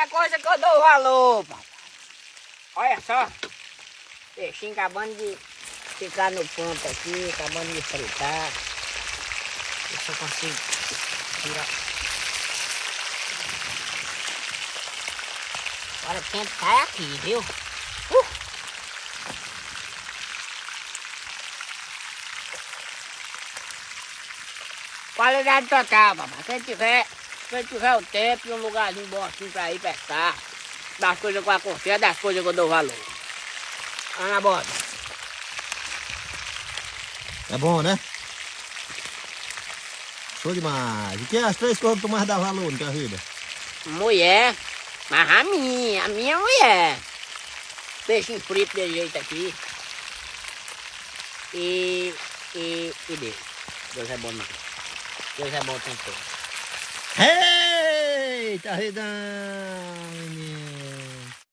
É coisa que eu dou valor, papai. Olha só. Peixinho acabando de ficar no ponto aqui, acabando de fritar. Ver se eu consigo tirar. Olha quem tá aqui, viu? Qualidade total, papai. Quem tiver o tempo e um lugarzinho bom assim pra ir pescar, das coisas que eu aconselho, das coisas que eu dou valor. Ana Bota. É bom, né? Show demais. O que é as 3 coisas que tu mais dá valor na tua vida? Mulher, mas a minha mulher. Peixinho frito desse jeito aqui. E Deus. Deus é bom não. Deus é bom o tempo todo. Eita, Ridão!